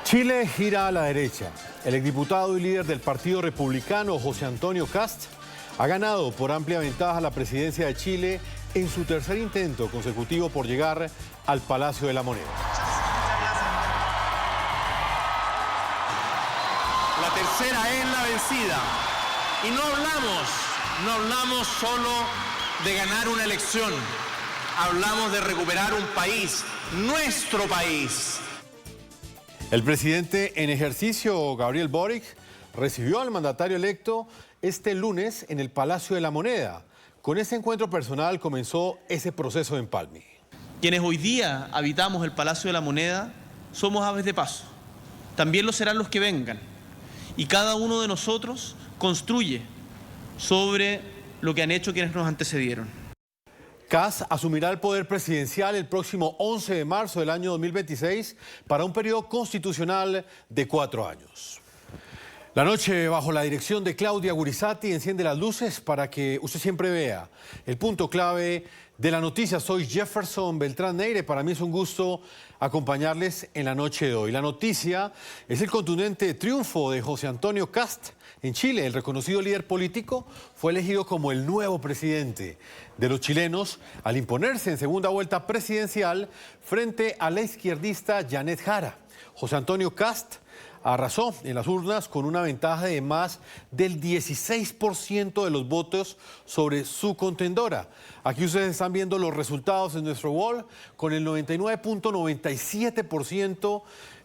Chile gira a la derecha. El exdiputado y líder del Partido Republicano, José Antonio Kast, ha ganado por amplia ventaja la presidencia de Chile en su tercer intento consecutivo por llegar al Palacio de la Moneda. La tercera es la vencida. Y no hablamos solo de ganar una elección. Hablamos de recuperar un país, nuestro país. El presidente en ejercicio, Gabriel Boric, recibió al mandatario electo este lunes en el Palacio de la Moneda. Con ese encuentro personal comenzó ese proceso de empalme. Quienes hoy día habitamos el Palacio de la Moneda somos aves de paso. También lo serán los que vengan. Y cada uno de nosotros construye sobre lo que han hecho quienes nos antecedieron. Kast asumirá el poder presidencial el próximo 11 de marzo del año 2026 para un periodo constitucional de 4 años. La noche, bajo la dirección de Claudia Gurizati, enciende las luces para que usted siempre vea el punto clave de la noticia. Soy Jefferson Beltrán Neire. Para mí es un gusto acompañarles en la noche de hoy. La noticia es el contundente triunfo de José Antonio Kast en Chile. El reconocido líder político fue elegido como el nuevo presidente de los chilenos al imponerse en segunda vuelta presidencial frente a la izquierdista Janet Jara. José Antonio Kast arrasó en las urnas con una ventaja de más del 16% de los votos sobre su contendora. Aquí ustedes están viendo los resultados en nuestro wall con el 99.97%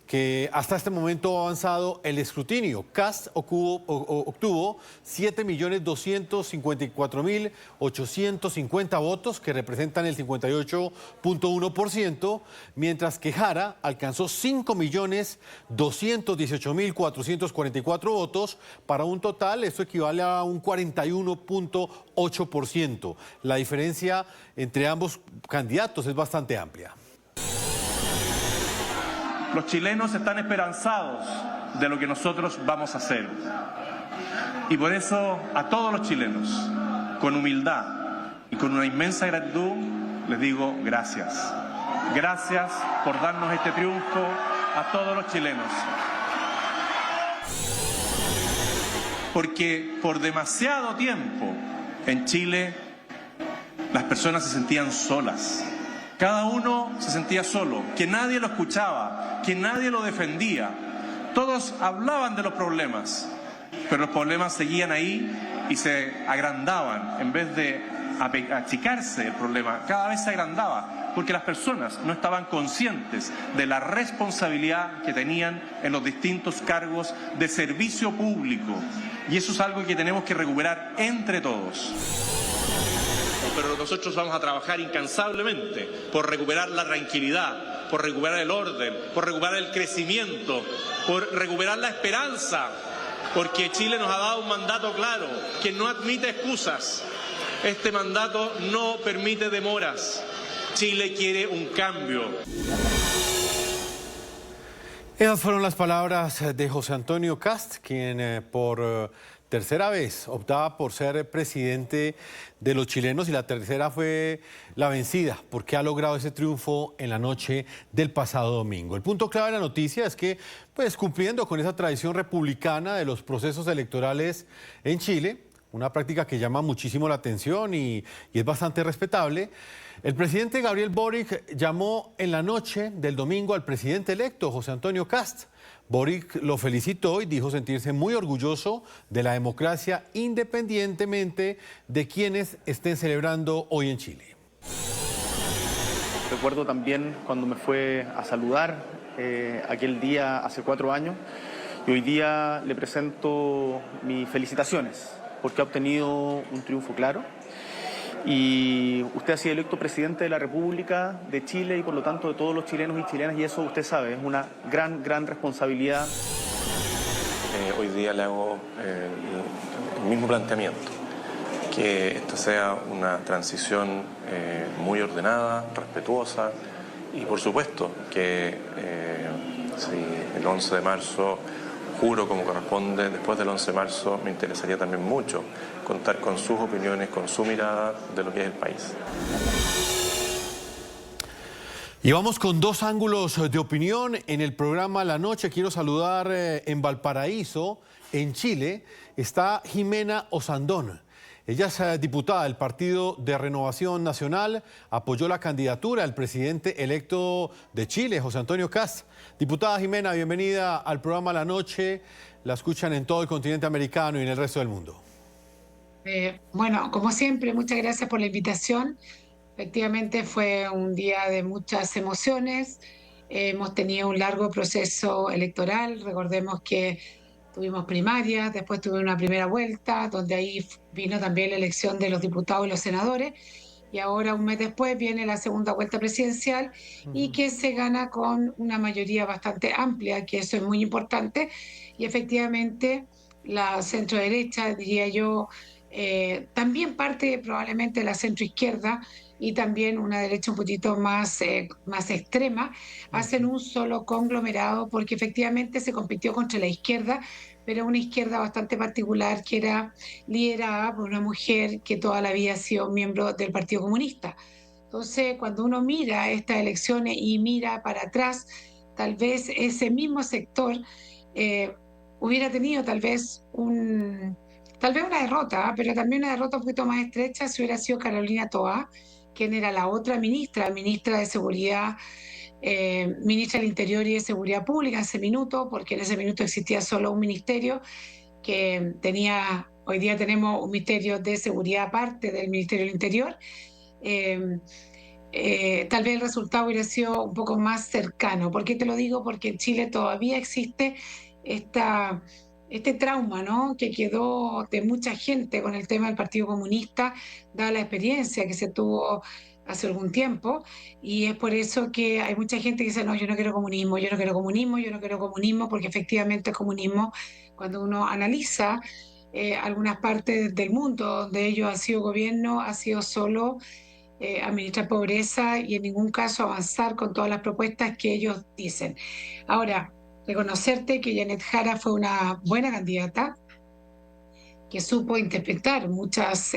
que hasta este momento ha avanzado el escrutinio. Kast obtuvo 7.254.850 votos, que representan el 58.1%, mientras que Jara alcanzó 5.218.444 votos, para un total, esto equivale a un 41.8%. La diferencia entre ambos candidatos es bastante amplia. Los chilenos están esperanzados de lo que nosotros vamos a hacer. Y por eso a todos los chilenos, con humildad y con una inmensa gratitud, les digo gracias. Gracias por darnos este triunfo a todos los chilenos. Porque por demasiado tiempo en Chile las personas se sentían solas. Cada uno se sentía solo, que nadie lo escuchaba, que nadie lo defendía. Todos hablaban de los problemas, pero los problemas seguían ahí y se agrandaban. En vez de achicarse el problema, cada vez se agrandaba, porque las personas no estaban conscientes de la responsabilidad que tenían en los distintos cargos de servicio público. Y eso es algo que tenemos que recuperar entre todos. Pero nosotros vamos a trabajar incansablemente por recuperar la tranquilidad, por recuperar el orden, por recuperar el crecimiento, por recuperar la esperanza, porque Chile nos ha dado un mandato claro, que no admite excusas. Este mandato no permite demoras. Chile quiere un cambio. Esas fueron las palabras de José Antonio Kast, quien por tercera vez optaba por ser presidente de los chilenos, y la tercera fue la vencida, porque ha logrado ese triunfo en la noche del pasado domingo. El punto clave de la noticia es que, pues, cumpliendo con esa tradición republicana de los procesos electorales en Chile, una práctica que llama muchísimo la atención y es bastante respetable, el presidente Gabriel Boric llamó en la noche del domingo al presidente electo, José Antonio Kast. Boric lo felicitó y dijo sentirse muy orgulloso de la democracia, independientemente de quienes estén celebrando hoy en Chile. Recuerdo también cuando me fue a saludar aquel día hace 4 años, y hoy día le presento mis felicitaciones porque ha obtenido un triunfo claro. Y usted ha sido electo presidente de la República de Chile y por lo tanto de todos los chilenos y chilenas, y eso usted sabe, es una gran responsabilidad. Hoy día le hago el mismo planteamiento, que esta sea una transición muy ordenada, respetuosa, y por supuesto que si el 11 de marzo juro como corresponde, después del 11 de marzo me interesaría también mucho contar con sus opiniones, con su mirada de lo que es el país. Y vamos con dos ángulos de opinión en el programa La Noche. Quiero saludar en Valparaíso, en Chile, está Jimena Osandón. Ella es diputada del Partido de Renovación Nacional, apoyó la candidatura del presidente electo de Chile, José Antonio Kast. Diputada Jimena, bienvenida al programa La Noche. La escuchan en todo el continente americano y en el resto del mundo. Bueno, como siempre, muchas gracias por la invitación. Efectivamente fue un día de muchas emociones. Hemos tenido un largo proceso electoral. Recordemos que tuvimos primarias, después tuvimos una primera vuelta, donde ahí vino también la elección de los diputados y los senadores. Y ahora, un mes después, viene la segunda vuelta presidencial y que se gana con una mayoría bastante amplia, que eso es muy importante. Y efectivamente, la centroderecha, diría yo, también parte probablemente de la centroizquierda y también una derecha un poquito más extrema, hacen un solo conglomerado porque efectivamente se compitió contra la izquierda, pero una izquierda bastante particular que era liderada por una mujer que toda la vida ha sido miembro del Partido Comunista. Entonces, cuando uno mira estas elecciones y mira para atrás, tal vez ese mismo sector hubiera tenido tal vez una derrota, pero también una derrota un poquito más estrecha si hubiera sido Carolina Toá, quien era la otra ministra de Seguridad, ministra del Interior y de Seguridad Pública en ese minuto, porque en ese minuto existía solo un ministerio que tenía, hoy día tenemos un ministerio de seguridad aparte del Ministerio del Interior. Tal vez el resultado hubiera sido un poco más cercano. ¿Por qué te lo digo? Porque en Chile todavía existe este trauma, ¿no?, que quedó de mucha gente con el tema del Partido Comunista, dada la experiencia que se tuvo hace algún tiempo, y es por eso que hay mucha gente que dice, no, yo no quiero comunismo, yo no quiero comunismo, yo no quiero comunismo, porque efectivamente el comunismo, cuando uno analiza algunas partes del mundo donde ellos han sido gobierno, ha sido solo administrar pobreza y en ningún caso avanzar con todas las propuestas que ellos dicen. Ahora, reconocerte que Janet Jara fue una buena candidata, que supo interpretar muchas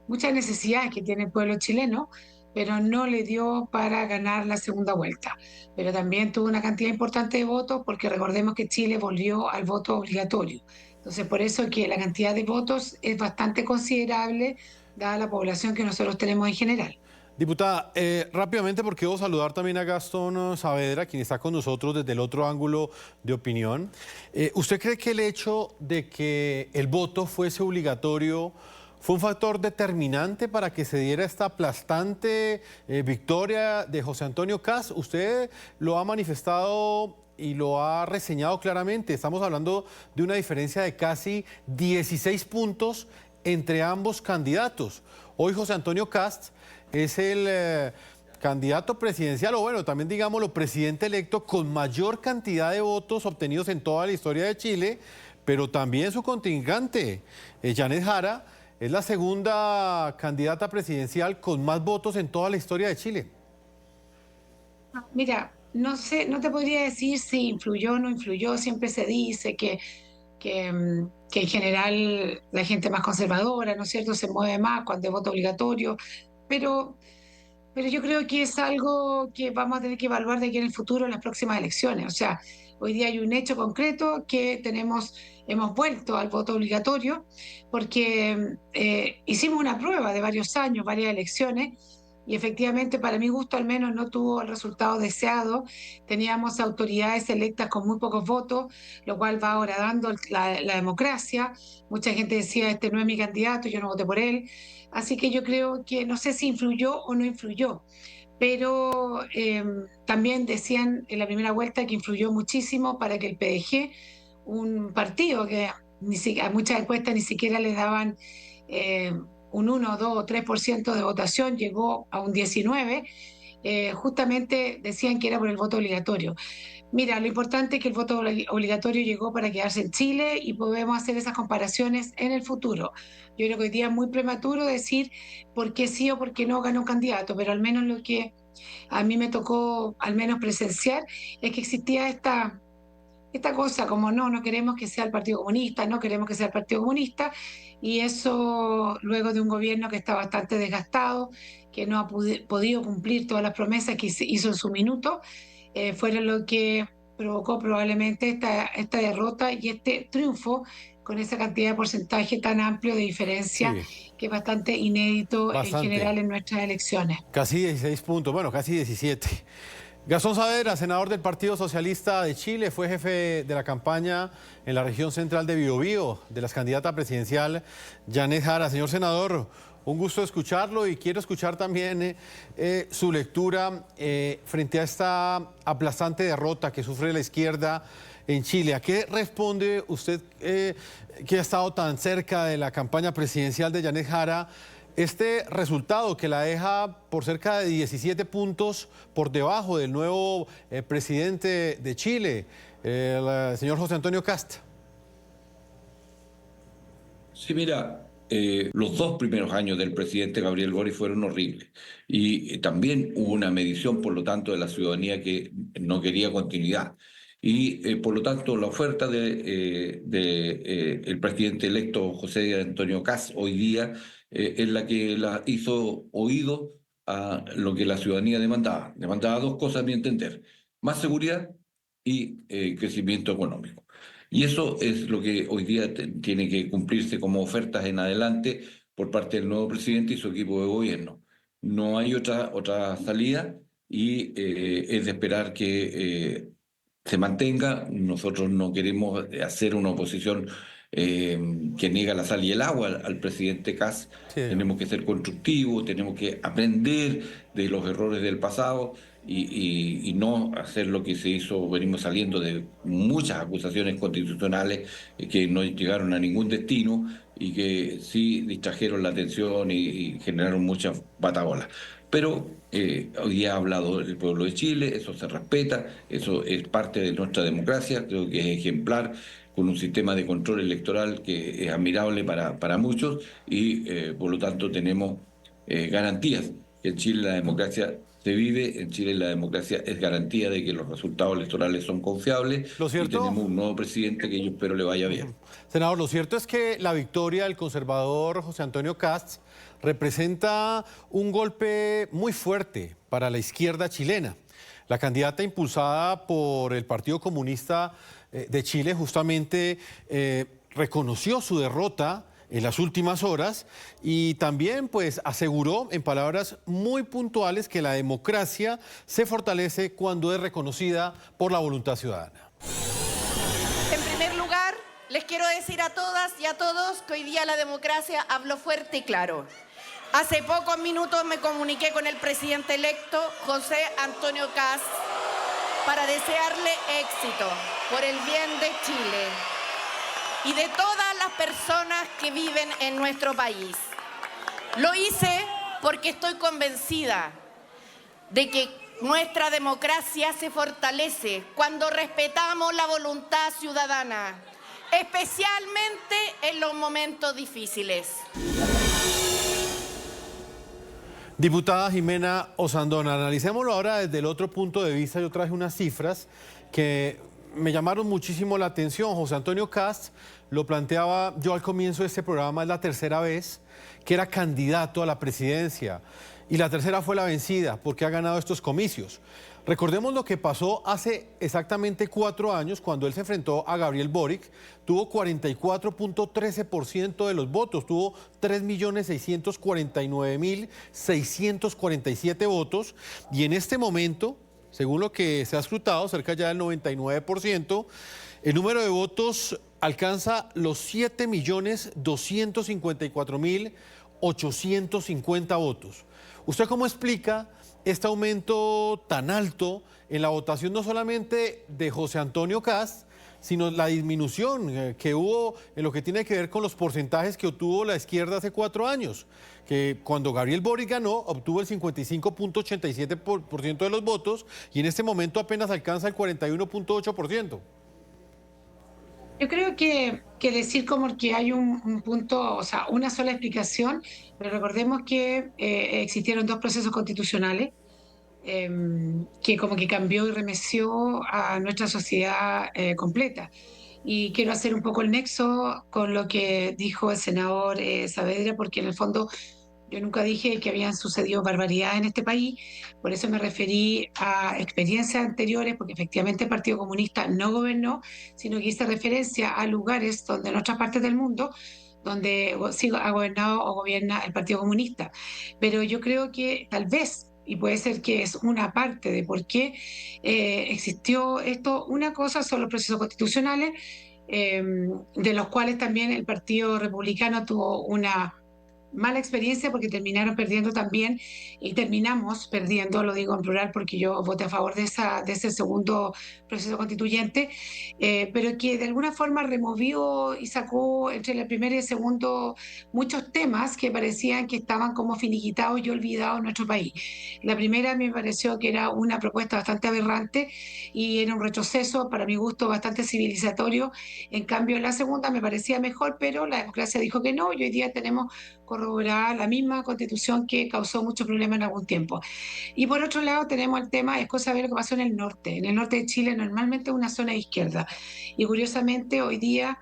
necesidades que tiene el pueblo chileno, pero no le dio para ganar la segunda vuelta. Pero también tuvo una cantidad importante de votos, porque recordemos que Chile volvió al voto obligatorio. Entonces, por eso que la cantidad de votos es bastante considerable, dada la población que nosotros tenemos en general. Diputada, rápidamente, porque debo saludar también a Gastón Saavedra, quien está con nosotros desde el otro ángulo de opinión. ¿Usted cree que el hecho de que el voto fuese obligatorio fue un factor determinante para que se diera esta aplastante victoria de José Antonio Kast? Usted lo ha manifestado y lo ha reseñado claramente. Estamos hablando de una diferencia de casi 16 puntos entre ambos candidatos. Hoy José Antonio Kast es el candidato presidencial, o bueno, también digámoslo, presidente electo con mayor cantidad de votos obtenidos en toda la historia de Chile, pero también su contrincante, Janet Jara, es la segunda candidata presidencial con más votos en toda la historia de Chile. Mira, no sé, no te podría decir si influyó o no influyó. Siempre se dice que en general la gente más conservadora, ¿no es cierto?, se mueve más cuando es voto obligatorio, pero yo creo que es algo que vamos a tener que evaluar de aquí en el futuro en las próximas elecciones. O sea, hoy día hay un hecho concreto que hemos vuelto al voto obligatorio porque hicimos una prueba de varios años, varias elecciones, y efectivamente, para mi gusto al menos, no tuvo el resultado deseado. Teníamos autoridades electas con muy pocos votos, lo cual va agravando la democracia. Mucha gente decía, este no es mi candidato, yo no voté por él. Así que yo creo que no sé si influyó o no influyó, pero también decían en la primera vuelta que influyó muchísimo para que el PDG, un partido que a muchas encuestas ni siquiera le daban un 1, 2 o 3% de votación, llegó a un 19%, justamente decían que era por el voto obligatorio. Mira, lo importante es que el voto obligatorio llegó para quedarse en Chile y podemos hacer esas comparaciones en el futuro. Yo creo que hoy día es muy prematuro decir por qué sí o por qué no ganó un candidato, pero al menos lo que a mí me tocó al menos presenciar es que existía esta cosa como no queremos que sea el Partido Comunista, no queremos que sea el Partido Comunista, y eso luego de un gobierno que está bastante desgastado, que no ha podido cumplir todas las promesas que hizo en su minuto, fuera lo que provocó probablemente esta derrota y este triunfo con esa cantidad de porcentaje tan amplio de diferencia, Sí, que es bastante inédito en bastante. general en nuestras elecciones. Casi 16 puntos, bueno, casi 17. Gastón Saavedra, senador del Partido Socialista de Chile, fue jefe de la campaña en la región central de Biobío de la candidata presidencial Janet Jara. Señor senador, un gusto escucharlo y quiero escuchar también su lectura frente a esta aplastante derrota que sufre la izquierda en Chile. ¿A qué responde usted que ha estado tan cerca de la campaña presidencial de Janet Jara? Este resultado que la deja por cerca de 17 puntos por debajo del nuevo presidente de Chile, el señor José Antonio Kast. Sí, mira, los 2 primeros años del presidente Gabriel Boric fueron horribles y también hubo una medición, por lo tanto, de la ciudadanía que no quería continuidad. Y por lo tanto, la oferta el presidente electo José Antonio Kast hoy día es la que la hizo oído a lo que la ciudadanía demandaba. Demandaba 2 cosas, a mi entender: más seguridad y crecimiento económico. Y eso es lo que hoy día tiene que cumplirse como ofertas en adelante por parte del nuevo presidente y su equipo de gobierno. No hay otra salida y es de esperar que se mantenga. Nosotros no queremos hacer una oposición que niega la sal y el agua al presidente Kast. Sí, señor. Tenemos que ser constructivos, tenemos que aprender de los errores del pasado y no hacer lo que se hizo. Venimos saliendo de muchas acusaciones constitucionales que no llegaron a ningún destino y que sí distrajeron la atención y generaron muchas batabolas. Pero hoy día ha hablado el pueblo de Chile, eso se respeta, eso es parte de nuestra democracia, creo que es ejemplar, con un sistema de control electoral que es admirable para muchos y por lo tanto tenemos garantías. En Chile la democracia se vive, en Chile la democracia es garantía de que los resultados electorales son confiables Lo y cierto, tenemos un nuevo presidente que yo espero le vaya bien. senador, lo cierto es que la victoria del conservador José Antonio Kast representa un golpe muy fuerte para la izquierda chilena. La candidata impulsada por el Partido Comunista de Chile justamente reconoció su derrota en las últimas horas y también pues aseguró en palabras muy puntuales que la democracia se fortalece cuando es reconocida por la voluntad ciudadana. En primer lugar, les quiero decir a todas y a todos que hoy día la democracia habló fuerte y claro. Hace pocos minutos me comuniqué con el presidente electo, José Antonio Kast, para desearle éxito por el bien de Chile y de todas las personas que viven en nuestro país. Lo hice porque estoy convencida de que nuestra democracia se fortalece cuando respetamos la voluntad ciudadana, especialmente en los momentos difíciles. Diputada Jimena Osandón, analicémoslo ahora desde el otro punto de vista. Yo traje unas cifras que me llamaron muchísimo la atención. José Antonio Kast lo planteaba yo al comienzo de este programa, es la tercera vez que era candidato a la presidencia y la tercera fue la vencida porque ha ganado estos comicios. Recordemos lo que pasó hace exactamente 4 años cuando él se enfrentó a Gabriel Boric. Tuvo 44.13% de los votos, tuvo 3.649.647 votos y en este momento, según lo que se ha escrutado, cerca ya del 99%, el número de votos alcanza los 7.254.850 votos. ¿Usted cómo explica este aumento tan alto en la votación no solamente de José Antonio Kast, sino la disminución que hubo en lo que tiene que ver con los porcentajes que obtuvo la izquierda hace 4 años? Que cuando Gabriel Boric ganó, obtuvo el 55.87% de los votos y en este momento apenas alcanza el 41.8%. Yo creo que decir como que hay un punto, o sea, una sola explicación, pero recordemos que existieron 2 procesos constitucionales que como que cambió y remeció a nuestra sociedad completa. Y quiero hacer un poco el nexo con lo que dijo el senador Saavedra, porque en el fondo Yo nunca dije que habían sucedido barbaridades en este país, por eso me referí a experiencias anteriores, porque efectivamente el Partido Comunista no gobernó, sino que hice referencia a lugares donde en otras partes del mundo donde sí ha gobernado o gobierna el Partido Comunista. Pero yo creo que tal vez, y puede ser que es una parte de por qué existió esto, una cosa son los procesos constitucionales, eh, de los cuales también el Partido Republicano tuvo una mala experiencia porque terminaron perdiendo también y terminamos perdiendo, lo digo en plural porque yo voté a favor de ese segundo proceso constituyente, pero que de alguna forma removió y sacó entre el primer y el segundo muchos temas que parecían que estaban como finiquitados y olvidados en nuestro país. La primera me pareció que era una propuesta bastante aberrante y era un retroceso, para mi gusto, bastante civilizatorio. En cambio, la segunda me parecía mejor, pero la democracia dijo que no y hoy día tenemos corroborada la misma constitución que causó mucho problema en algún tiempo. Y por otro lado tenemos el tema, es cosa de ver lo que pasó en el norte. En el norte de Chile normalmente es una zona de izquierda. Y curiosamente hoy día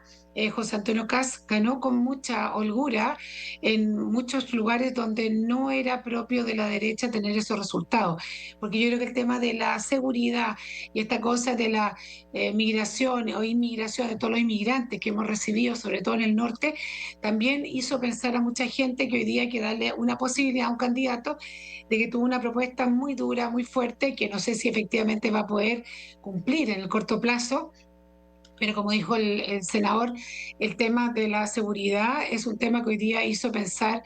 José Antonio Kast ganó con mucha holgura en muchos lugares donde no era propio de la derecha tener esos resultados. Porque yo creo que el tema de la seguridad y esta cosa de la migración o inmigración de todos los inmigrantes que hemos recibido, sobre todo en el norte, también hizo pensar a mucha gente que hoy día hay que darle una posibilidad a un candidato de que tuvo una propuesta muy dura, muy fuerte, que no sé si efectivamente va a poder cumplir en el corto plazo, pero como dijo el senador, el tema de la seguridad es un tema que hoy día hizo pensar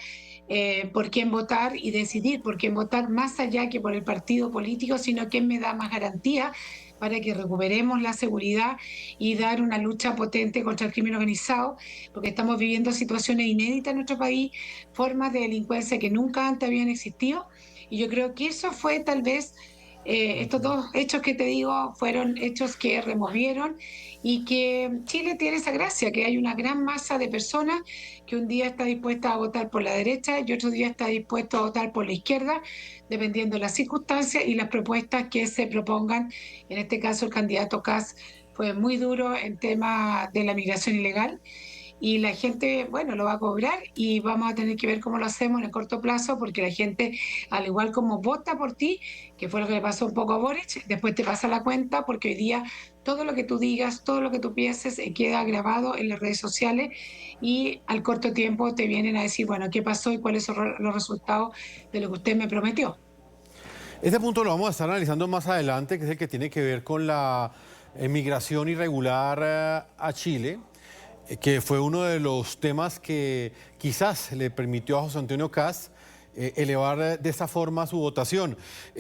por quién votar y decidir por quién votar, más allá que por el partido político, sino quién me da más garantía para que recuperemos la seguridad y dar una lucha potente contra el crimen organizado, porque estamos viviendo situaciones inéditas en nuestro país, formas de delincuencia que nunca antes habían existido, y yo creo que eso fue tal vez estos dos hechos que te digo fueron hechos que removieron y que Chile tiene esa gracia, que hay una gran masa de personas que un día está dispuesta a votar por la derecha y otro día está dispuesto a votar por la izquierda, dependiendo de las circunstancias y las propuestas que se propongan. En este caso, el candidato Kast fue muy duro en tema de la migración ilegal y la gente, bueno, lo va a cobrar y vamos a tener que ver cómo lo hacemos en el corto plazo, porque la gente, al igual como vota por ti, que fue lo que le pasó un poco a Boric, después te pasa la cuenta, porque hoy día todo lo que tú digas, todo lo que tú pienses, queda grabado en las redes sociales y al corto tiempo te vienen a decir, bueno, ¿qué pasó y cuáles son los resultados de lo que usted me prometió? Este punto lo vamos a estar analizando más adelante, que es el que tiene que ver con la migración irregular a Chile, que fue uno de los temas que quizás le permitió a José Antonio Kast elevar de esta forma su votación.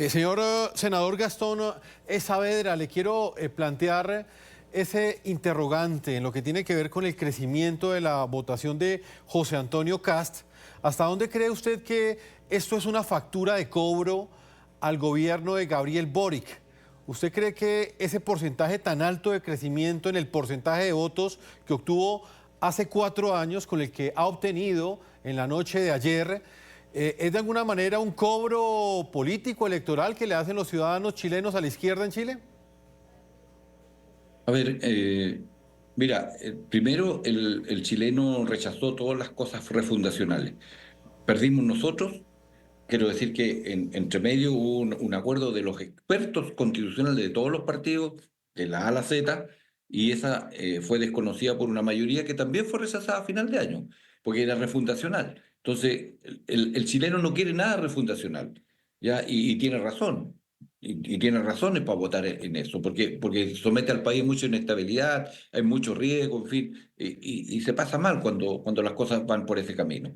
Señor senador Gastón Saavedra, le quiero plantear ese interrogante en lo que tiene que ver con el crecimiento de la votación de José Antonio Kast. ¿Hasta dónde cree usted que esto es una factura de cobro al gobierno de Gabriel Boric? ¿Usted cree que ese porcentaje tan alto de crecimiento en el porcentaje de votos que obtuvo hace 4 años, con el que ha obtenido en la noche de ayer, es de alguna manera un cobro político electoral que le hacen los ciudadanos chilenos a la izquierda en Chile? A ver, mira, primero el chileno rechazó todas las cosas refundacionales. Perdimos nosotros. Quiero decir que entre medio hubo un acuerdo de los expertos constitucionales de todos los partidos, de la A a la Z, y esa fue desconocida por una mayoría que también fue rechazada a final de año, porque era refundacional. Entonces, el chileno no quiere nada refundacional, ¿ya? Y tiene razón. Y tiene razones para votar en eso, porque somete al país a mucha inestabilidad, hay mucho riesgo, en fin, y se pasa mal cuando las cosas van por ese camino.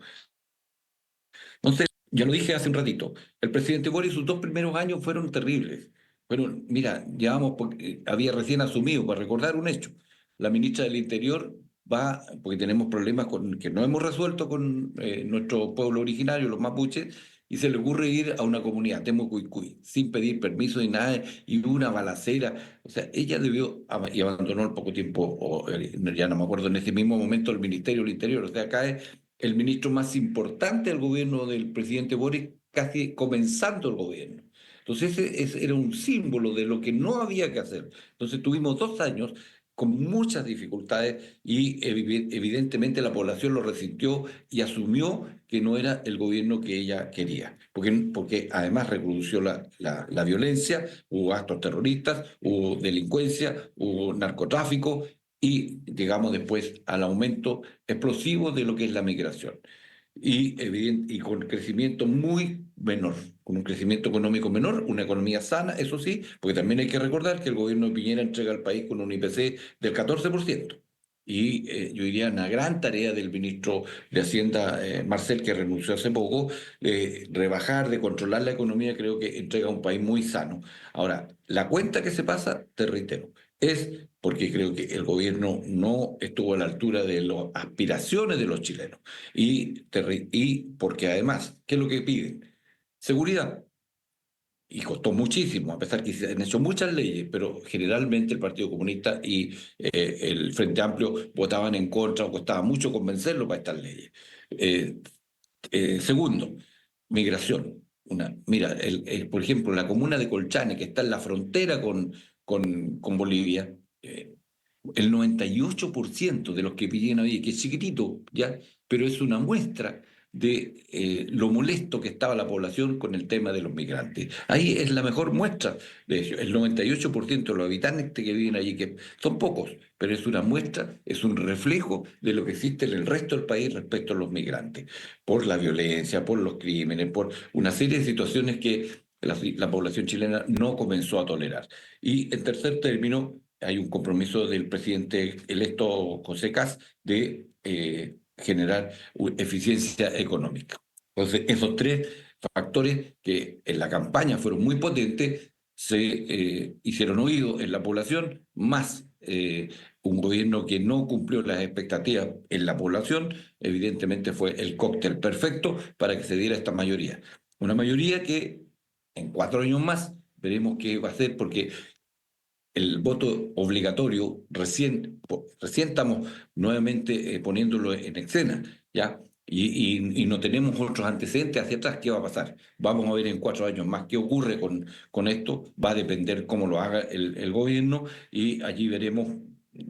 Entonces, ya lo dije hace un ratito, el presidente Boric sus 2 primeros años fueron terribles. Bueno, mira, llevamos, porque había recién asumido, para recordar un hecho, la ministra del Interior va, porque tenemos problemas que no hemos resuelto con nuestro pueblo originario, los mapuches, y se le ocurre ir a una comunidad, Temucuicui, sin pedir permiso ni nada, y hubo una balacera. O sea, ella debió, y abandonó al poco tiempo, ya no me acuerdo, en ese mismo momento, el Ministerio del Interior. O sea, acá es el ministro más importante del gobierno del presidente Boric, casi comenzando el gobierno. Entonces ese era un símbolo de lo que no había que hacer. Entonces tuvimos 2 años con muchas dificultades y evidentemente la población lo resintió y asumió que no era el gobierno que ella quería, porque además reprodució la violencia, hubo actos terroristas, hubo delincuencia, hubo narcotráfico y llegamos después al aumento explosivo de lo que es la migración. Y con crecimiento muy menor, con un crecimiento económico menor, una economía sana, eso sí, porque también hay que recordar que el gobierno de Piñera entrega al país con un IPC del 14%. Y yo diría una gran tarea del ministro de Hacienda, Marcel, que renunció hace poco, rebajar, de controlar la economía, creo que entrega a un país muy sano. Ahora, la cuenta que se pasa, te reitero, es porque creo que el gobierno no estuvo a la altura de las aspiraciones de los chilenos. Y porque además, ¿qué es lo que piden? Seguridad. Y costó muchísimo, a pesar que se han hecho muchas leyes, pero generalmente el Partido Comunista y el Frente Amplio votaban en contra o costaba mucho convencerlo para estas leyes. Segundo, migración. Mira, por ejemplo, la comuna de Colchane, que está en la frontera con Bolivia, el 98% de los que pidieron ahí, que es chiquitito, ¿ya? Pero es una muestra de lo molesto que estaba la población con el tema de los migrantes. Ahí es la mejor muestra de ello. El 98% de los habitantes que viven allí, que son pocos, pero es una muestra, es un reflejo de lo que existe en el resto del país respecto a los migrantes, por la violencia, por los crímenes, por una serie de situaciones que la población chilena no comenzó a tolerar. Y en tercer término, hay un compromiso del presidente electo José Kast de generar eficiencia económica. Entonces, esos tres factores que en la campaña fueron muy potentes, se hicieron oídos en la población, más un gobierno que no cumplió las expectativas en la población, evidentemente fue el cóctel perfecto para que se diera esta mayoría. Una mayoría que en 4 años más veremos qué va a hacer, porque el voto obligatorio recién estamos nuevamente poniéndolo en escena, ¿ya? Y no tenemos otros antecedentes hacia atrás. ¿Qué va a pasar? Vamos a ver en 4 años más qué ocurre con esto. Va a depender cómo lo haga el gobierno, y allí veremos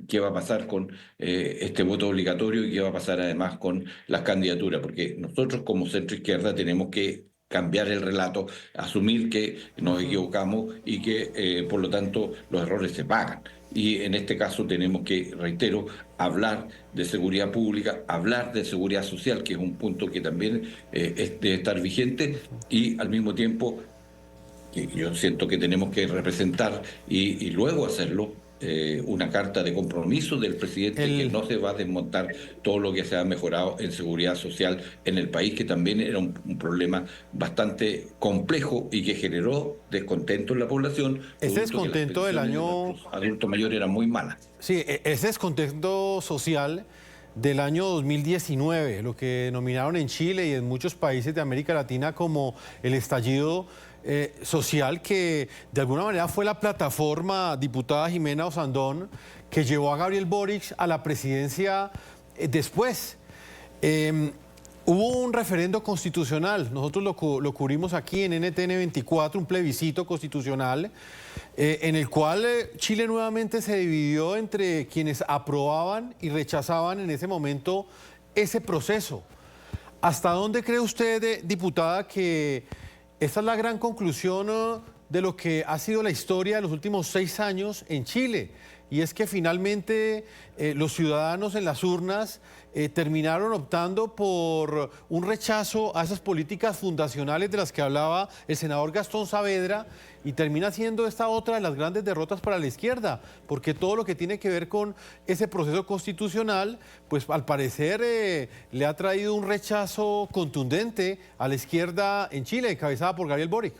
qué va a pasar con este voto obligatorio y qué va a pasar además con las candidaturas, porque nosotros como centro izquierda tenemos que cambiar el relato, asumir que nos equivocamos y que por lo tanto los errores se pagan. Y en este caso tenemos que, reitero, hablar de seguridad pública, hablar de seguridad social, que es un punto que también debe estar vigente, y al mismo tiempo que yo siento que tenemos que representar y luego hacerlo, una carta de compromiso del presidente que no se va a desmontar todo lo que se ha mejorado en seguridad social en el país, que también era un problema bastante complejo y que generó descontento en la población. Ese descontento del año... Los adultos mayores eran muy malas. Sí, ese descontento social del año 2019, lo que denominaron en Chile y en muchos países de América Latina como el estallido social, que de alguna manera fue la plataforma, diputada Jimena Osandón, que llevó a Gabriel Boric a la presidencia después. Hubo un referendo constitucional, nosotros lo cubrimos aquí en NTN 24, un plebiscito constitucional, en el cual Chile nuevamente se dividió entre quienes aprobaban y rechazaban en ese momento ese proceso. ¿Hasta dónde cree usted, diputada, que esta es la gran conclusión de lo que ha sido la historia de los últimos 6 años en Chile? Y es que finalmente los ciudadanos en las urnas terminaron optando por un rechazo a esas políticas fundacionales de las que hablaba el senador Gastón Saavedra, y termina siendo esta otra de las grandes derrotas para la izquierda, porque todo lo que tiene que ver con ese proceso constitucional, pues al parecer le ha traído un rechazo contundente a la izquierda en Chile, encabezada por Gabriel Boric.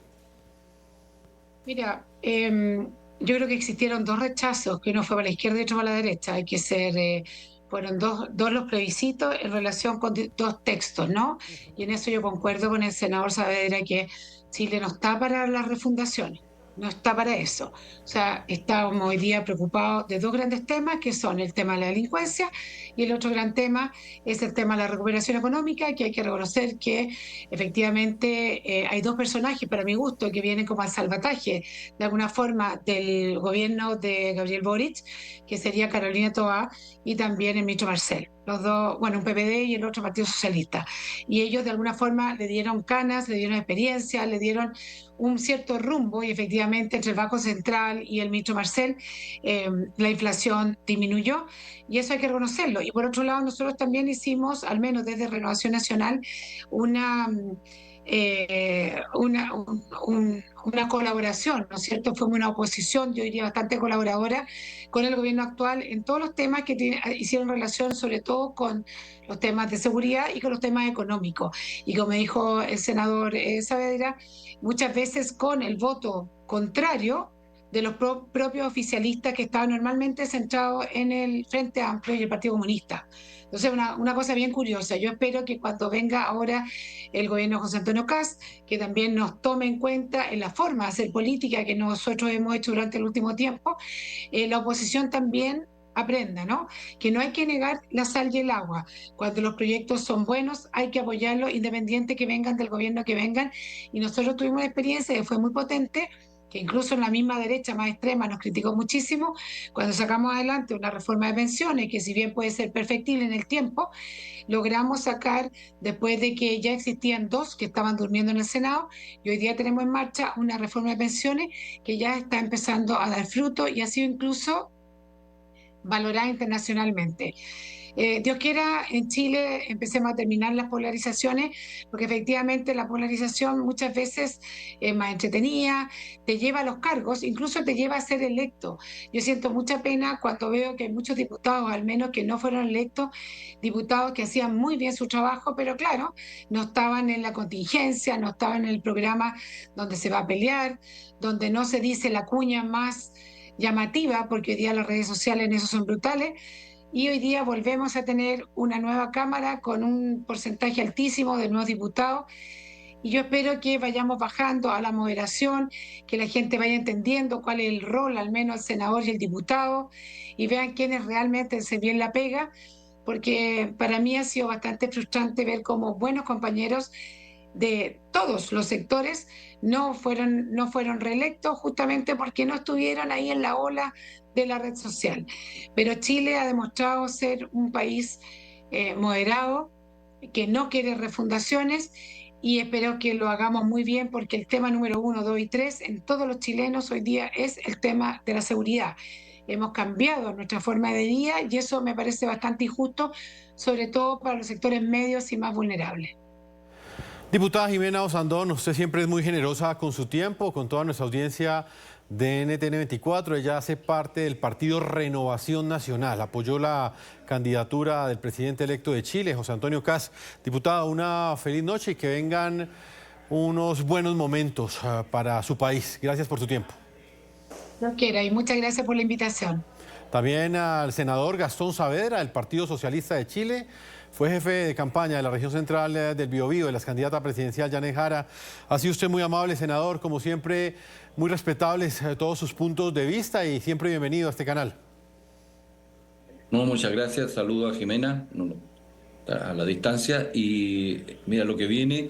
Mira, yo creo que existieron 2 rechazos, que uno fue para la izquierda y otro para la derecha. Hay que ser, fueron dos los plebiscitos en relación con 2 textos, ¿no? Y en eso yo concuerdo con el senador Saavedra, que Chile no está para las refundaciones, no está para eso. O sea, estamos hoy día preocupados de 2 grandes temas, que son el tema de la delincuencia, y el otro gran tema es el tema de la recuperación económica, que hay que reconocer que efectivamente hay 2 personajes, para mi gusto, que vienen como al salvataje, de alguna forma, del gobierno de Gabriel Boric, que sería Carolina Toá y también el ministro Marcel. los dos, bueno, un PPD y el otro Partido Socialista. Y ellos de alguna forma le dieron canas, le dieron experiencia, le dieron un cierto rumbo y efectivamente entre el Banco Central y el ministro Marcel la inflación disminuyó y eso hay que reconocerlo. Y por otro lado, nosotros también hicimos, al menos desde Renovación Nacional, una... una colaboración, ¿no es cierto? Fuimos una oposición, yo diría bastante colaboradora con el gobierno actual en todos los temas que hicieron relación sobre todo con los temas de seguridad y con los temas económicos. Y como dijo el senador Saavedra, muchas veces con el voto contrario de los propios oficialistas que estaban normalmente centrados en el Frente Amplio y el Partido Comunista. Entonces, una cosa bien curiosa. Yo espero que cuando venga ahora el gobierno de José Antonio Kast, que también nos tome en cuenta en la forma de hacer política que nosotros hemos hecho durante el último tiempo, la oposición también aprenda, ¿no? Que no hay que negar la sal y el agua. Cuando los proyectos son buenos, hay que apoyarlos, independiente que vengan del gobierno que vengan. Y nosotros tuvimos una experiencia que fue muy potente, que incluso en la misma derecha más extrema nos criticó muchísimo, cuando sacamos adelante una reforma de pensiones, que si bien puede ser perfectible en el tiempo, logramos sacar, después de que ya existían dos que estaban durmiendo en el Senado, y hoy día tenemos en marcha una reforma de pensiones que ya está empezando a dar fruto y ha sido incluso valorada internacionalmente. Dios quiera, en Chile empecemos a terminar las polarizaciones, porque efectivamente la polarización muchas veces es más entretenida, te lleva a los cargos, incluso te lleva a ser electo. Yo siento mucha pena cuando veo que hay muchos diputados, al menos que no fueron electos, diputados que hacían muy bien su trabajo, pero claro, no estaban en la contingencia, no estaban en el programa donde se va a pelear, donde no se dice la cuña más llamativa, porque hoy día las redes sociales en eso son brutales. Y hoy día volvemos a tener una nueva Cámara con un porcentaje altísimo de nuevos diputados. Y yo espero que vayamos bajando a la moderación, que la gente vaya entendiendo cuál es el rol, al menos el senador y el diputado, y vean quiénes realmente hacen bien la pega, porque para mí ha sido bastante frustrante ver cómo buenos compañeros de todos los sectores no fueron reelectos justamente porque no estuvieron ahí en la ola de la red social. Pero Chile ha demostrado ser un país moderado, que no quiere refundaciones, y espero que lo hagamos muy bien porque el tema número 1, 2 y 3 en todos los chilenos hoy día es el tema de la seguridad. Hemos cambiado nuestra forma de vida y eso me parece bastante injusto, sobre todo para los sectores medios y más vulnerables. Diputada Jimena Osandón, usted siempre es muy generosa con su tiempo, con toda nuestra audiencia de NTN 24. Ella hace parte del partido Renovación Nacional. Apoyó la candidatura del presidente electo de Chile, José Antonio Kast. Diputada, una feliz noche y que vengan unos buenos momentos para su país. Gracias por su tiempo. Dios quiera y muchas gracias por la invitación. También al senador Gastón Saavedra, del Partido Socialista de Chile. Fue jefe de campaña de la región central del Biobío, de la candidata presidencial Janet Jara. Ha sido usted muy amable, senador, como siempre, muy respetables todos sus puntos de vista y siempre bienvenido a este canal. No, muchas gracias. Saludo a Jimena a la distancia. Y mira, lo que viene,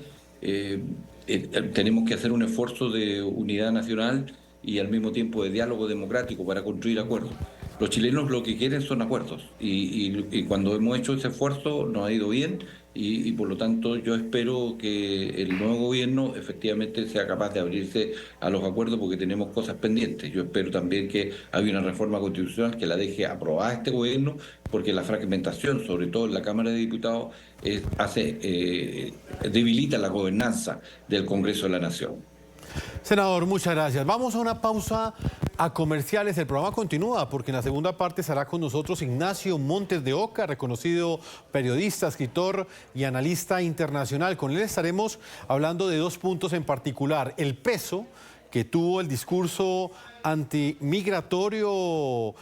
tenemos que hacer un esfuerzo de unidad nacional y al mismo tiempo de diálogo democrático para construir acuerdos. Los chilenos lo que quieren son acuerdos y cuando hemos hecho ese esfuerzo nos ha ido bien y por lo tanto yo espero que el nuevo gobierno efectivamente sea capaz de abrirse a los acuerdos porque tenemos cosas pendientes. Yo espero también que haya una reforma constitucional que la deje aprobada este gobierno porque la fragmentación, sobre todo en la Cámara de Diputados, debilita la gobernanza del Congreso de la Nación. Senador, muchas gracias. Vamos a una pausa a comerciales. El programa continúa porque en la segunda parte estará con nosotros Ignacio Montes de Oca, reconocido periodista, escritor y analista internacional. Con él estaremos hablando de dos puntos en particular. El peso que tuvo el discurso antimigratorio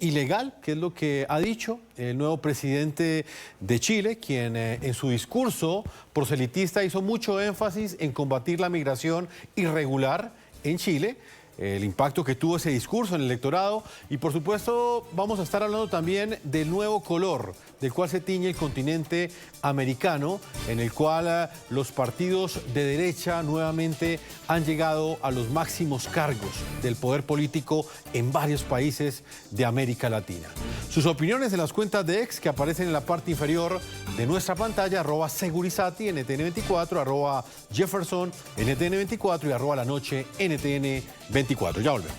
ilegal, que es lo que ha dicho el nuevo presidente de Chile, quien en su discurso proselitista hizo mucho énfasis en combatir la migración irregular en Chile, el impacto que tuvo ese discurso en el electorado y por supuesto vamos a estar hablando también del nuevo color del cual se tiñe el continente americano, en el cual los partidos de derecha nuevamente han llegado a los máximos cargos del poder político en varios países de América Latina. Sus opiniones en las cuentas de X que aparecen en la parte inferior de nuestra pantalla, @Segurizati, NTN24, @Jefferson, NTN24 y @La Noche, NTN24. Ya volvemos.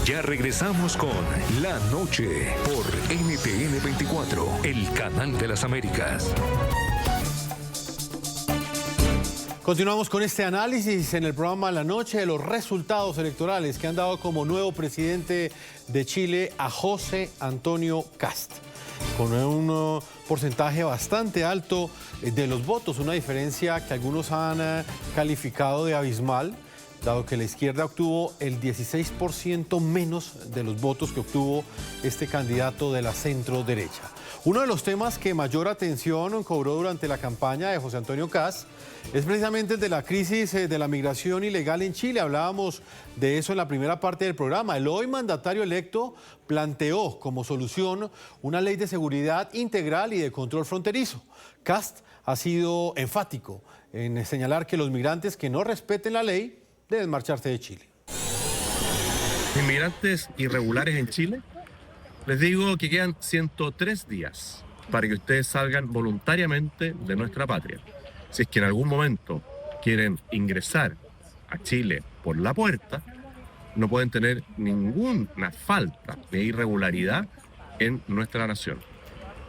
Ya regresamos con La Noche por NTN 24, el canal de las Américas. Continuamos con este análisis en el programa La Noche de los resultados electorales que han dado como nuevo presidente de Chile a José Antonio Kast, con un porcentaje bastante alto de los votos, una diferencia que algunos han calificado de abismal, dado que la izquierda obtuvo el 16% menos de los votos que obtuvo este candidato de la centro derecha. Uno de los temas que mayor atención cobró durante la campaña de José Antonio Kast es precisamente el de la crisis de la migración ilegal en Chile. Hablábamos de eso en la primera parte del programa. El hoy mandatario electo planteó como solución una ley de seguridad integral y de control fronterizo. Kast ha sido enfático en señalar que los migrantes que no respeten la ley deben marcharse de Chile. Inmigrantes irregulares en Chile, les digo que quedan 103 días para que ustedes salgan voluntariamente de nuestra patria. Si es que en algún momento quieren ingresar a Chile por la puerta, no pueden tener ninguna falta de irregularidad en nuestra nación.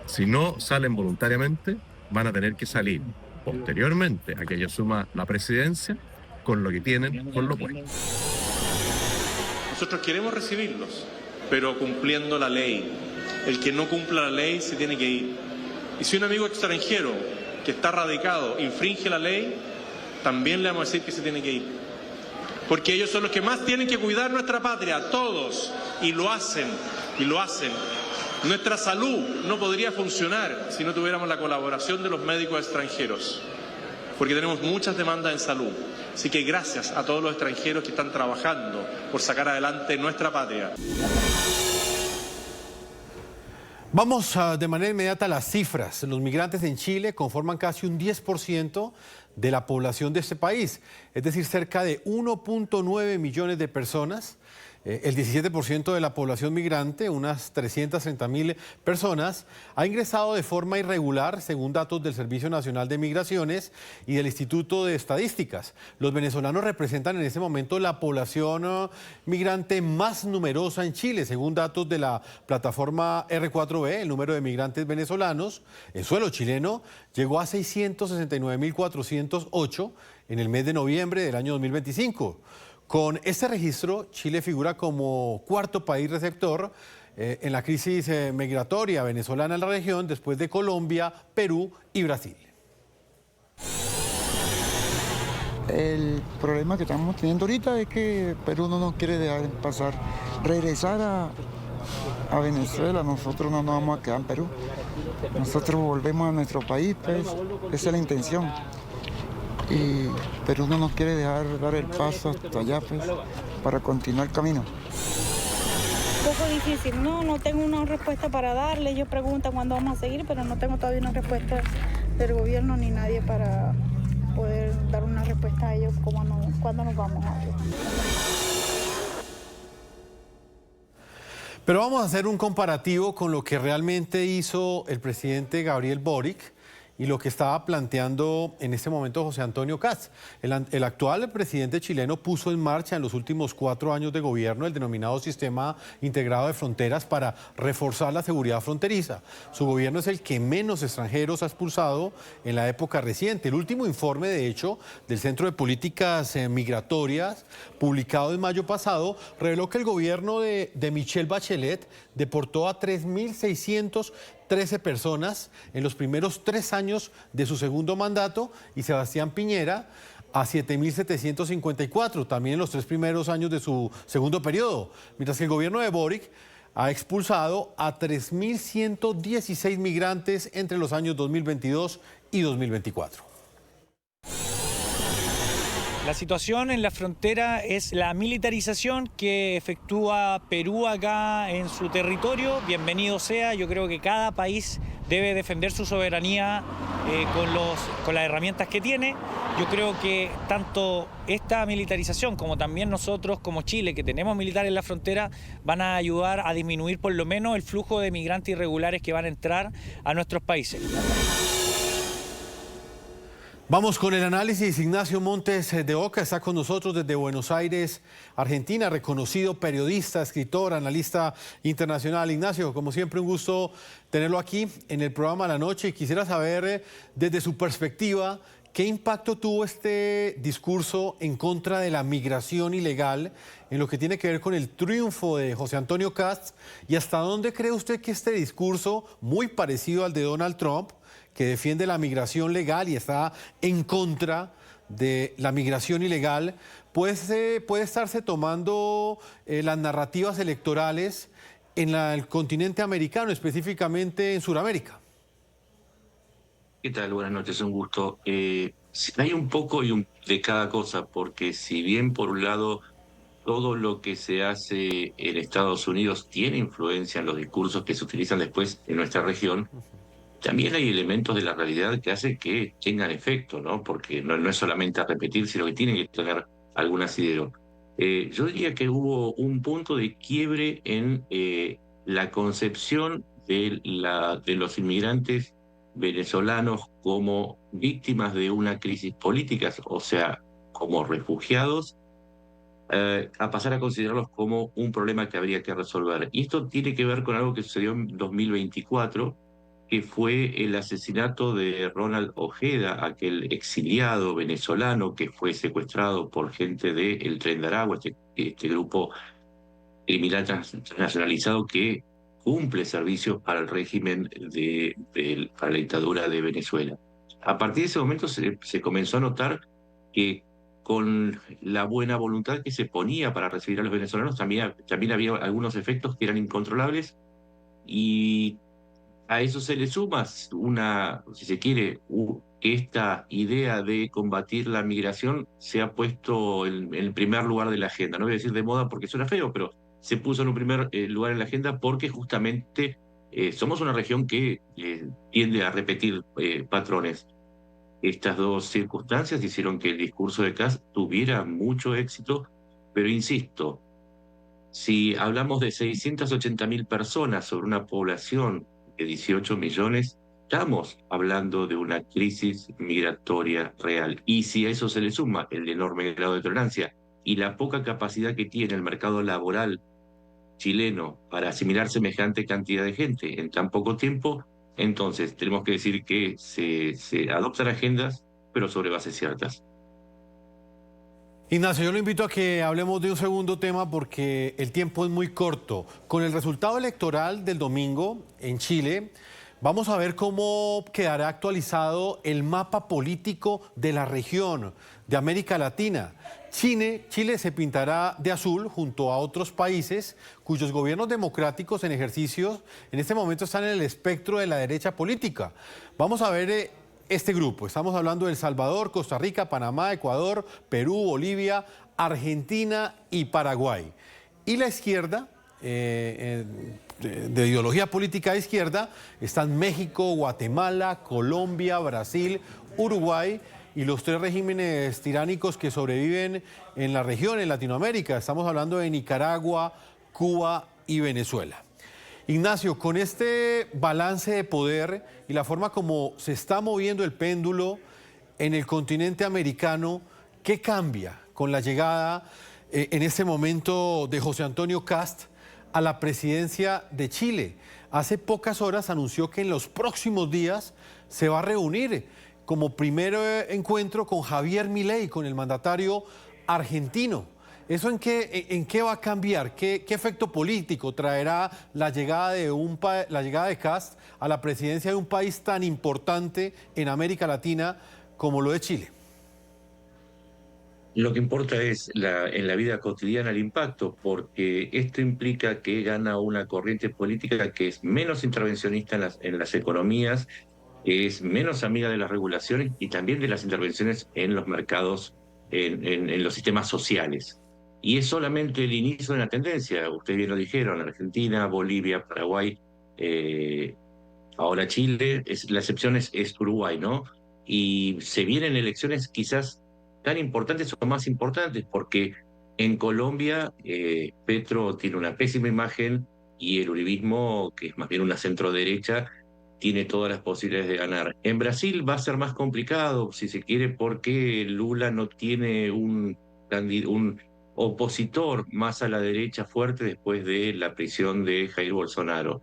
Si no salen voluntariamente, van a tener que salir posteriormente a que yo asuma la presidencia con lo que tienen, con lo puesto. Nosotros queremos recibirlos, pero cumpliendo la ley. El que no cumpla la ley se tiene que ir. Y si un amigo extranjero que está radicado infringe la ley, también le vamos a decir que se tiene que ir. Porque ellos son los que más tienen que cuidar nuestra patria, todos, y lo hacen, y lo hacen. Nuestra salud no podría funcionar si no tuviéramos la colaboración de los médicos extranjeros, porque tenemos muchas demandas en salud. Así que gracias a todos los extranjeros que están trabajando por sacar adelante nuestra patria. Vamos de manera inmediata a las cifras. Los migrantes en Chile conforman casi un 10% de la población de este país, es decir, cerca de 1.9 millones de personas. El 17% de la población migrante, unas 330.000 personas, ha ingresado de forma irregular, según datos del Servicio Nacional de Migraciones y del Instituto de Estadísticas. Los venezolanos representan en este momento la población migrante más numerosa en Chile, según datos de la plataforma R4B. El número de migrantes venezolanos en suelo chileno llegó a 669.408 en el mes de noviembre del año 2025. Con este registro, Chile figura como cuarto país receptor en la crisis migratoria venezolana en la región, después de Colombia, Perú y Brasil. El problema que estamos teniendo ahorita es que Perú no nos quiere dejar pasar, regresar a Venezuela. Nosotros no nos vamos a quedar en Perú. Nosotros volvemos a nuestro país, pues esa es la intención. Y Perú no nos quiere dejar dar el paso hasta allá, pues, para continuar el camino. Un poco difícil, no tengo una respuesta para darle. Ellos preguntan cuándo vamos a seguir, pero no tengo todavía una respuesta del gobierno ni nadie para poder dar una respuesta a ellos cuándo nos vamos a ir. Pero vamos a hacer un comparativo con lo que realmente hizo el presidente Gabriel Boric y lo que estaba planteando en este momento José Antonio Kast. El actual presidente chileno puso en marcha en los últimos 4 años de gobierno el denominado Sistema Integrado de Fronteras para reforzar la seguridad fronteriza. Su gobierno es el que menos extranjeros ha expulsado en la época reciente. El último informe, de hecho, del Centro de Políticas Migratorias, publicado en mayo pasado, reveló que el gobierno de Michelle Bachelet deportó a 3.613 personas en los primeros 3 años de su segundo mandato y Sebastián Piñera a 7.754, también en los 3 primeros años de su segundo periodo, mientras que el gobierno de Boric ha expulsado a 3.116 migrantes entre los años 2022 y 2024. La situación en la frontera es la militarización que efectúa Perú acá en su territorio. Bienvenido sea, yo creo que cada país debe defender su soberanía con las herramientas que tiene. Yo creo que tanto esta militarización como también nosotros como Chile, que tenemos militares en la frontera, van a ayudar a disminuir por lo menos el flujo de migrantes irregulares que van a entrar a nuestros países. Vamos con el análisis. Ignacio Montes de Oca está con nosotros desde Buenos Aires, Argentina, reconocido periodista, escritor, analista internacional. Ignacio, como siempre, un gusto tenerlo aquí en el programa La Noche y quisiera saber desde su perspectiva qué impacto tuvo este discurso en contra de la migración ilegal en lo que tiene que ver con el triunfo de José Antonio Kast y hasta dónde cree usted que este discurso, muy parecido al de Donald Trump, que defiende la migración legal y está en contra de la migración ilegal, puede estarse tomando las narrativas electorales en el continente americano, específicamente en Sudamérica? ¿Qué tal? Buenas noches, un gusto. Hay un poco de cada cosa, porque si bien por un lado todo lo que se hace en Estados Unidos tiene influencia en los discursos que se utilizan después en nuestra región, también hay elementos de la realidad que hacen que tengan efecto, ¿no? Porque no es solamente a repetir, sino que tienen que tener algún asidero. Yo diría que hubo un punto de quiebre en la concepción de los inmigrantes venezolanos como víctimas de una crisis política, o sea, como refugiados, a pasar a considerarlos como un problema que habría que resolver. Y esto tiene que ver con algo que sucedió en 2024, que fue el asesinato de Ronald Ojeda, aquel exiliado venezolano que fue secuestrado por gente del Tren de Aragua, este grupo criminal transnacionalizado que cumple servicios para el régimen para la dictadura de Venezuela. A partir de ese momento se comenzó a notar que con la buena voluntad que se ponía para recibir a los venezolanos, también había algunos efectos que eran incontrolables, y a eso se le suma si se quiere, que esta idea de combatir la migración se ha puesto en el primer lugar de la agenda. No voy a decir de moda porque suena feo, pero se puso en un primer lugar en la agenda porque justamente somos una región que tiende a repetir patrones. Estas dos circunstancias hicieron que el discurso de Kast tuviera mucho éxito, pero insisto, si hablamos de 680.000 personas sobre una población de 18 millones, estamos hablando de una crisis migratoria real. Y si a eso se le suma el enorme grado de tolerancia y la poca capacidad que tiene el mercado laboral chileno para asimilar semejante cantidad de gente en tan poco tiempo, entonces tenemos que decir que se adoptan agendas, pero sobre bases ciertas. Ignacio, yo lo invito a que hablemos de un segundo tema porque el tiempo es muy corto. Con el resultado electoral del domingo en Chile, vamos a ver cómo quedará actualizado el mapa político de la región de América Latina. Chile se pintará de azul junto a otros países cuyos gobiernos democráticos en ejercicio en este momento están en el espectro de la derecha política. Vamos a ver este grupo. Estamos hablando de El Salvador, Costa Rica, Panamá, Ecuador, Perú, Bolivia, Argentina y Paraguay. Y la izquierda, de ideología política de izquierda, están México, Guatemala, Colombia, Brasil, Uruguay y los tres regímenes tiránicos que sobreviven en la región, en Latinoamérica. Estamos hablando de Nicaragua, Cuba y Venezuela. Ignacio, con este balance de poder y la forma como se está moviendo el péndulo en el continente americano, ¿qué cambia con la llegada en este momento de José Antonio Kast a la presidencia de Chile? Hace pocas horas anunció que en los próximos días se va a reunir como primer encuentro con Javier Milei, con el mandatario argentino. ¿Eso en qué va a cambiar? ¿Qué efecto político traerá la llegada de Kast a la presidencia de un país tan importante en América Latina como lo de Chile? Lo que importa es en la vida cotidiana el impacto, porque esto implica que gana una corriente política que es menos intervencionista en las economías, que es menos amiga de las regulaciones y también de las intervenciones en los mercados en los sistemas sociales. Y es solamente el inicio de una tendencia. Ustedes bien lo dijeron, Argentina, Bolivia, Paraguay, ahora Chile, la excepción es Uruguay, ¿no? Y se vienen elecciones quizás tan importantes o más importantes, porque en Colombia Petro tiene una pésima imagen y el uribismo, que es más bien una centroderecha, tiene todas las posibilidades de ganar. En Brasil va a ser más complicado, si se quiere, porque Lula no tiene un opositor más a la derecha fuerte después de la prisión de Jair Bolsonaro.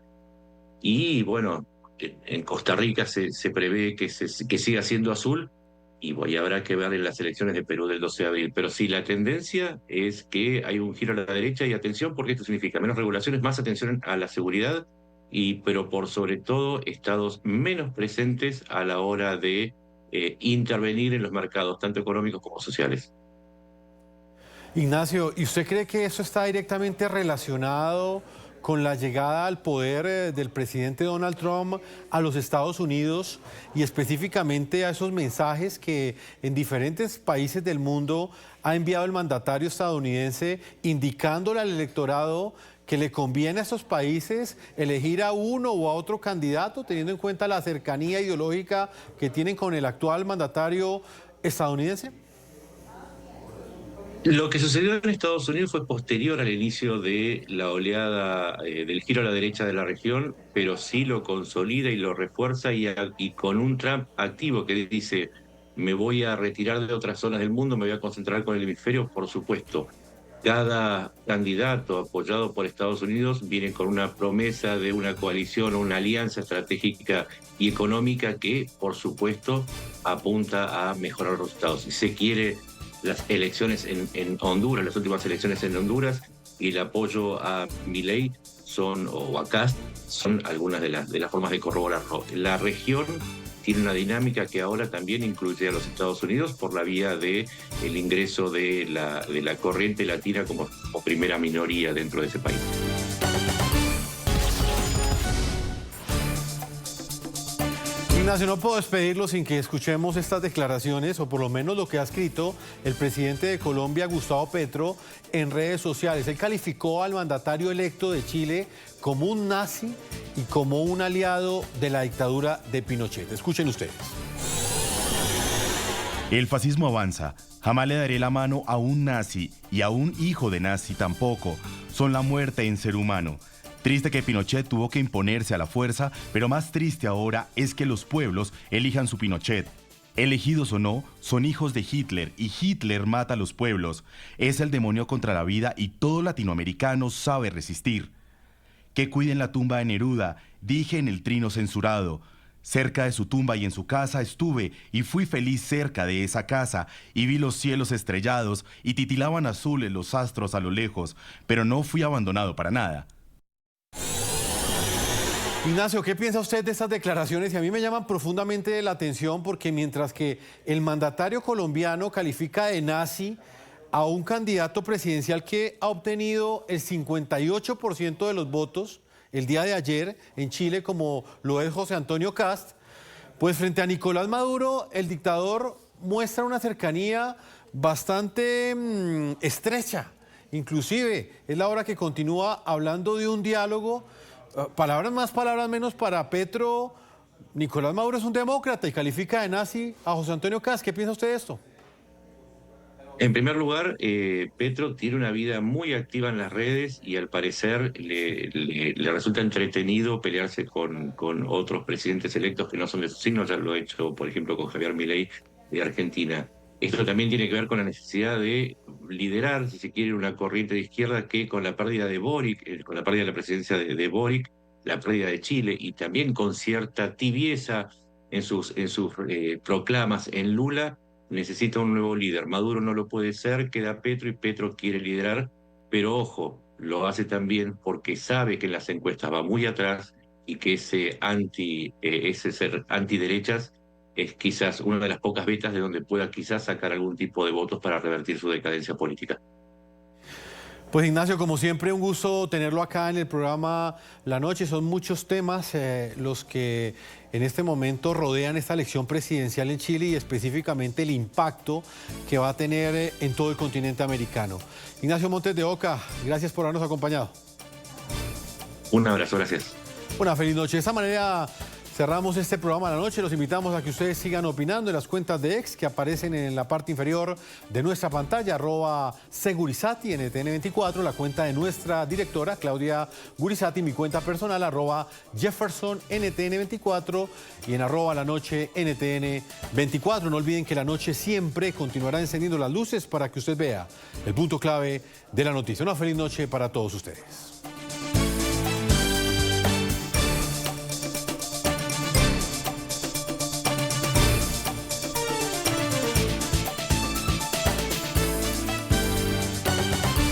Y bueno, en Costa Rica se prevé que siga siendo azul, y habrá que ver en las elecciones de Perú del 12 de abril. Pero sí, la tendencia es que hay un giro a la derecha, y atención, porque esto significa menos regulaciones, más atención a la seguridad, pero por sobre todo estados menos presentes a la hora de intervenir en los mercados, tanto económicos como sociales. Ignacio, ¿y usted cree que eso está directamente relacionado con la llegada al poder del presidente Donald Trump a los Estados Unidos y específicamente a esos mensajes que en diferentes países del mundo ha enviado el mandatario estadounidense, indicándole al electorado que le conviene a estos países elegir a uno o a otro candidato, teniendo en cuenta la cercanía ideológica que tienen con el actual mandatario estadounidense? Lo que sucedió en Estados Unidos fue posterior al inicio de la oleada del giro a la derecha de la región, pero sí lo consolida y lo refuerza, y con un Trump activo que dice: me voy a retirar de otras zonas del mundo, me voy a concentrar con el hemisferio. Por supuesto, cada candidato apoyado por Estados Unidos viene con una promesa de una coalición o una alianza estratégica y económica que, por supuesto, apunta a mejorar los resultados. Y se quiere las elecciones en Honduras, las últimas elecciones en Honduras, y el apoyo a Milei o a Kast son algunas de las formas de corroborarlo. La región tiene una dinámica que ahora también incluye a los Estados Unidos por la vía del ingreso de la corriente latina como primera minoría dentro de ese país. Ignacio, no puedo despedirlo sin que escuchemos estas declaraciones, o por lo menos lo que ha escrito el presidente de Colombia, Gustavo Petro, en redes sociales. Él calificó al mandatario electo de Chile como un nazi y como un aliado de la dictadura de Pinochet. Escuchen ustedes. El fascismo avanza. Jamás le daré la mano a un nazi, y a un hijo de nazi tampoco. Son la muerte en ser humano. Triste que Pinochet tuvo que imponerse a la fuerza, pero más triste ahora es que los pueblos elijan su Pinochet. Elegidos o no, son hijos de Hitler, y Hitler mata a los pueblos. Es el demonio contra la vida, y todo latinoamericano sabe resistir. Que cuiden la tumba de Neruda, dije en el trino censurado. Cerca de su tumba y en su casa estuve, y fui feliz cerca de esa casa, y vi los cielos estrellados, y titilaban azules los astros a lo lejos, pero no fui abandonado para nada. Ignacio, ¿qué piensa usted de estas declaraciones? Y a mí me llaman profundamente la atención, porque mientras que el mandatario colombiano califica de nazi a un candidato presidencial que ha obtenido el 58% de los votos el día de ayer en Chile, como lo es José Antonio Kast, pues frente a Nicolás Maduro, el dictador muestra una cercanía bastante estrecha. Inclusive es la hora que continúa hablando de un diálogo. Palabras más, palabras menos, para Petro, Nicolás Maduro es un demócrata y califica de nazi a José Antonio Kast. ¿Qué piensa usted de esto? En primer lugar, Petro tiene una vida muy activa en las redes, y al parecer le resulta entretenido pelearse con otros presidentes electos que no son de su signo. Ya lo ha hecho, por ejemplo, con Javier Milei de Argentina. Esto también tiene que ver con la necesidad de liderar, si se quiere, una corriente de izquierda que, con la pérdida de Boric, con la pérdida de la presidencia de Boric, la pérdida de Chile, y también con cierta tibieza en sus proclamas en Lula, necesita un nuevo líder. Maduro no lo puede ser, queda Petro, y Petro quiere liderar, pero ojo, lo hace también porque sabe que en las encuestas va muy atrás, y que ese ser antiderechas es quizás una de las pocas vetas de donde pueda quizás sacar algún tipo de votos para revertir su decadencia política. Pues Ignacio, como siempre, un gusto tenerlo acá en el programa La Noche. Son muchos temas los que en este momento rodean esta elección presidencial en Chile y específicamente el impacto que va a tener en todo el continente americano. Ignacio Montes de Oca, gracias por habernos acompañado. Un abrazo, gracias. Una feliz noche. De esta manera cerramos este programa de la noche. Los invitamos a que ustedes sigan opinando en las cuentas de X que aparecen en la parte inferior de nuestra pantalla, @Segurizati, NTN24, la cuenta de nuestra directora, Claudia Gurizati, mi cuenta personal, @Jefferson, NTN24 y en @lanoche, NTN24. No olviden que la noche siempre continuará encendiendo las luces para que usted vea el punto clave de la noticia. Una feliz noche para todos ustedes.